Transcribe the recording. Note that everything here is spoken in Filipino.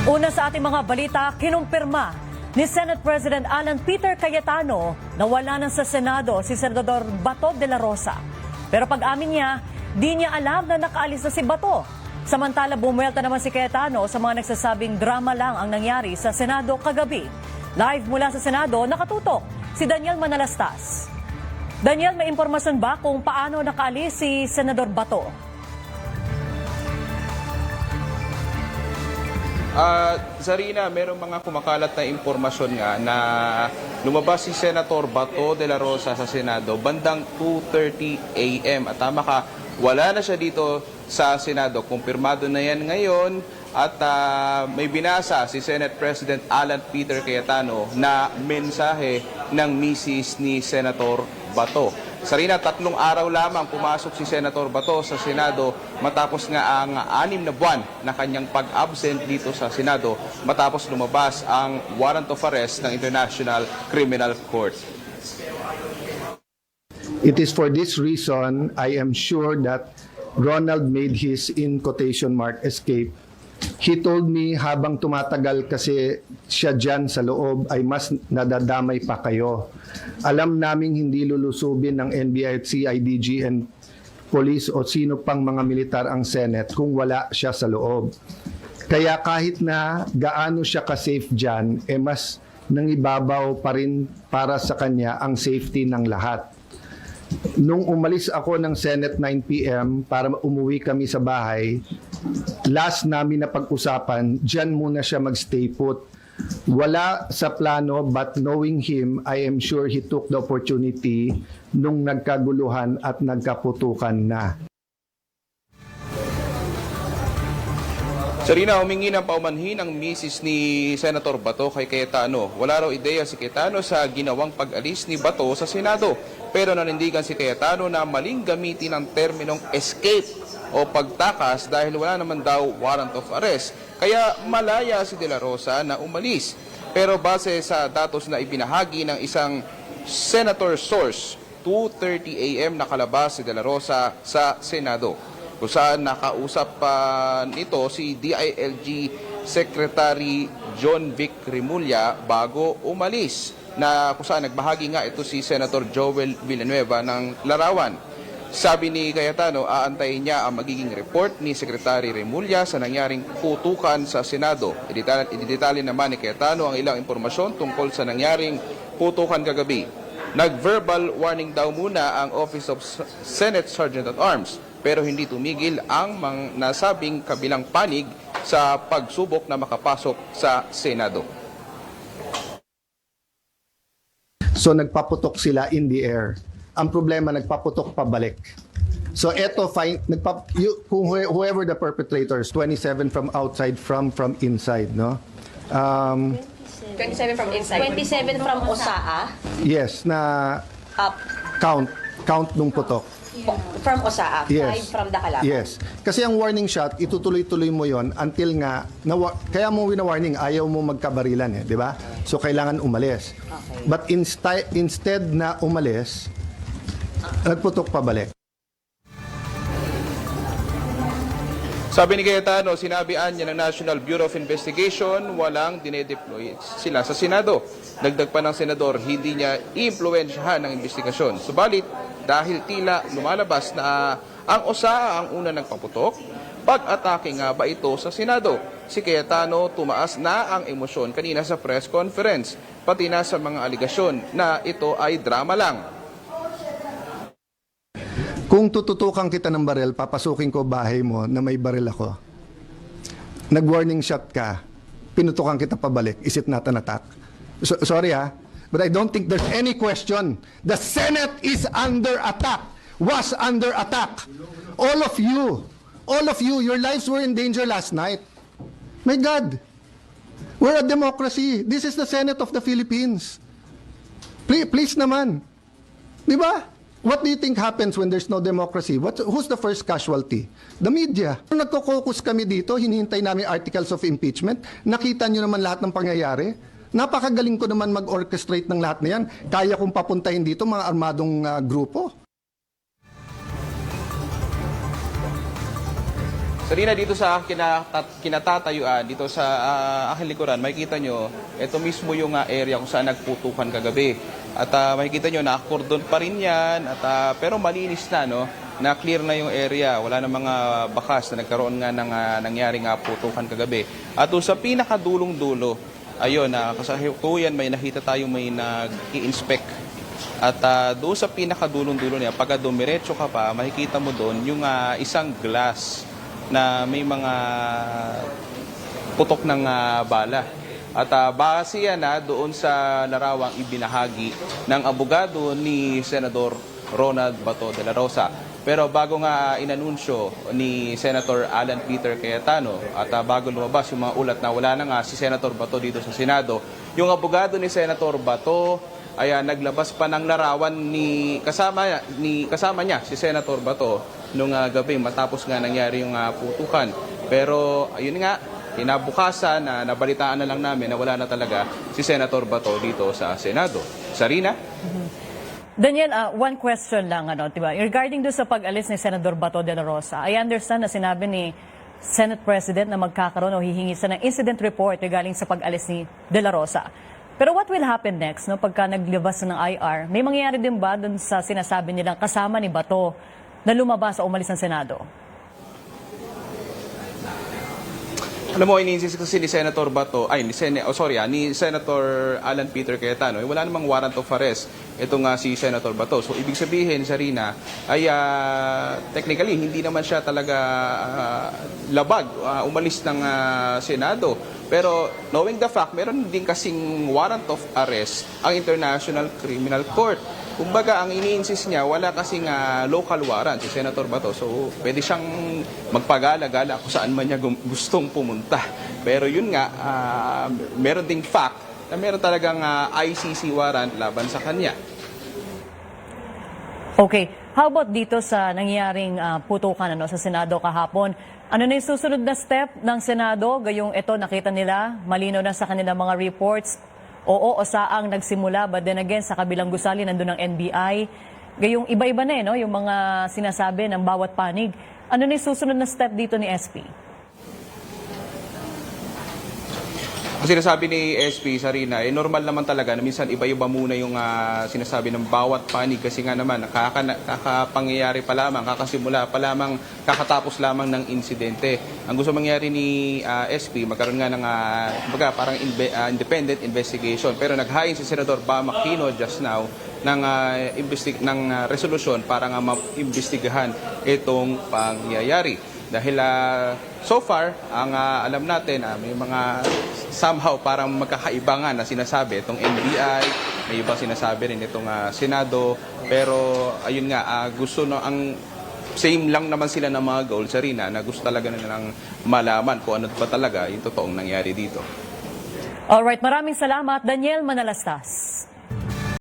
Una sa ating mga balita, kinumpirma ni Senate President Alan Peter Cayetano na wala na sa Senado si Senador Bato de la Rosa. Pero pag-amin niya, di niya alam na nakaalis na si Bato. Samantala, bumuelta naman si Cayetano sa mga nagsasabing drama lang ang nangyari sa Senado kagabi. Live mula sa Senado, nakatutok si Daniel Manalastas. Daniel, may impormasyon ba kung paano nakaalis si Senador Bato? Zarina, merong mga kumakalat na impormasyon nga na lumabas si Senator Bato de la Rosa sa Senado bandang 2:30 a.m. At tama ka, wala na siya dito sa Senado. Kumpirmado na yan ngayon at may binasa si Senate President Alan Peter Cayetano na mensahe ng misis ni Senator Bato. Sarina, 3 araw lamang pumasok si Senator Bato sa Senado matapos nga ang 6 na buwan na kanyang pag-absent dito sa Senado matapos lumabas ang warrant of arrest ng International Criminal Court. It is for this reason I am sure that Ronald made his, in quotation mark, escape. He told me habang tumatagal kasi siya dyan sa loob ay mas nadadamay pa kayo. Alam naming hindi lulusubin ng NBI at CIDG and police o sino pang mga militar ang Senate kung wala siya sa loob. Kaya kahit na gaano siya ka-safe dyan, mas nangibabaw pa rin para sa kanya ang safety ng lahat. Nung umalis ako ng Senate 9 p.m. para umuwi kami sa bahay, last namin na pag-usapan, dyan muna siya mag-stay put. Wala sa plano, but knowing him, I am sure he took the opportunity nung nagkaguluhan at nagkaputukan na. Sarina, humingi ng paumanhin ang misis ni Senator Bato kay Cayetano. Wala raw ideya si Cayetano sa ginawang pag-alis ni Bato sa Senado. Pero nanindigan si Cayetano na maling gamitin ang terminong escape o pagtakas dahil wala naman daw warrant of arrest. Kaya malaya si De La Rosa na umalis. Pero base sa datos na ibinahagi ng isang senator source, 2:30 a.m. nakalabas si De La Rosa sa Senado, kung saan nakausap pa nito si DILG Secretary John Vic Remulla bago umalis, na kung saan nagbahagi nga ito si Senator Joel Villanueva ng Larawan. Sabi ni Cayetano, aantayin niya ang magiging report ni Secretary Remulla sa nangyaring putukan sa Senado. Ididetali naman ni Cayetano ang ilang impormasyon tungkol sa nangyaring putukan kagabi. Nag-verbal warning daw muna ang Office of Senate Sergeant at Arms, pero hindi tumigil ang mga nasabing kabilang panig sa pagsubok na makapasok sa Senado. So nagpaputok sila in the air. Ang problema, nagpaputok pabalik. So eto, whoever the perpetrators, 27 from outside, from inside, no? 27 from inside. 27 from Osaa. Yes, na Up. count nung putok. From Osaa. 5 from Dacalapan. Yes. Kasi ang warning shot, itutuloy-tuloy mo yon until nga, kaya mo wina-warning, ayaw mo magkabarilan, di ba? So kailangan umalis. Okay. But instead na umalis, nagputok pabalik. Sabi ni Cayetano, sinabihan niya ng National Bureau of Investigation walang dinedeploy sila sa Senado. Dagdag pa ng senador, hindi niya i-impluwensyahan ng investigasyon. Subalit, dahil tila lumalabas na ang OSA ang una nagpaputok, pag-atake nga ba ito sa Senado? Si Cayetano, tumaas na ang emosyon kanina sa press conference, pati na sa mga aligasyon na ito ay drama lang. Kung tututukan kita ng baril, papasukin ko bahay mo na may baril ako. Nag-warning shot ka, pinutukan kita pabalik. Is it not an attack? Sorry but I don't think there's any question. The Senate is under attack, was under attack. All of you, your lives were in danger last night. My God, we're a democracy. This is the Senate of the Philippines. Please naman. Di ba? What do you think happens when there's no democracy? Who's the first casualty? The media. Nagko-focus kami dito, hinihintay namin articles of impeachment. Nakita nyo naman lahat ng pangyayari. Napakagaling ko naman mag-orchestrate ng lahat na yan. Kaya kong papuntahin dito mga armadong grupo. Sarina, dito sa kinatatayuan, dito sa aking likuran, makikita nyo, ito mismo yung area kung saan nagputukan kagabi. At makikita nyo, nakakordon pa rin yan, at, pero malinis na, no? Na clear na yung area, wala na mga bakas na nagkaroon nga ng nangyaring putukan kagabi. At doon sa pinakadulong-dulo, ayun, kasahukuyan, may nakita tayo may nag-i-inspect. At doon sa pinakadulong-dulo niya, pagka dumiretso ka pa, makikita mo doon yung isang glass na may mga putok ng bala. At base yan doon sa larawang ibinahagi ng abogado ni Senador Ronald Bato de la Rosa. Pero bago nga inanunsyo ni Senator Alan Peter Cayetano at bago lumabas yung mga ulat na wala na nga si Senator Bato dito sa Senado, yung abogado ni Senator Bato ay naglabas pa ng larawan kasama niya si Senator Bato nung gabi matapos nga nangyari yung putukan. Pero ayun nga, kinabukasan nabalitaan na lang namin na wala na talaga si Senator Bato dito sa Senado. Sarina? Daniel, one question lang, diba? Regarding doon sa pag-alis ni Senador Bato de la Rosa, I understand na sinabi ni Senate President na magkakaroon o hihingi siya ng incident report regarding sa pag-alis ni de la Rosa. Pero what will happen next, no? Pagka naglabas ng IR, may mangyayari din ba doon sa sinasabi nilang kasama ni Bato na lumabas o umalis ng Senado? Alam mo, iniinsist kasi ni Senator Bato, ni Senator Alan Peter Cayetano, wala namang warrant of arrest itong si Senator Bato. So, ibig sabihin, Sarina, ay technically, hindi naman siya talaga labag, umalis ng Senado. Pero, knowing the fact, meron din kasing warrant of arrest ang International Criminal Court. Kumbaga, ang ini-insist niya, wala kasing local warrant si Senator Bato. So, pwede siyang magpagala-gala kung saan man niya gustong pumunta. Pero yun nga, meron ding fact na meron talagang ICC warrant laban sa kanya. Okay. How about dito sa nangyaring putukan sa Senado kahapon? Ano na yung susunod na step ng Senado? Gayong ito, nakita nila, malino na sa kanilang mga reports. Oo, o saang nagsimula, but then again, sa kabilang gusali, nandun ang NBI. Gayong iba-iba na no? Yung mga sinasabi ng bawat panig. Ano na yung susunod na step dito ni SP? Ang sinasabi ni SP Sarina, normal naman talaga na minsan iba-iba muna yung sinasabi ng bawat panig kasi nga naman kakapangyayari pa lamang, kakasimula pa lamang, kakatapos lamang ng insidente. Ang gusto mangyari ni SP, magkaroon nga ng parang independent investigation. Pero naghain si Senador Bam Aquino just now ng resolusyon para nga maimbestigahan itong pangyayari. Dahil so far, ang alam natin, may mga somehow parang magkakaiba na sinasabi itong NBI, may iba sinasabi rin itong Senado, pero ayun nga, gusto ang same lang naman sila ng mga goals, Sarina, na gusto talaga nilang malaman kung ano ba talaga yung totoong nangyari dito. Alright, maraming salamat, Daniel Manalastas.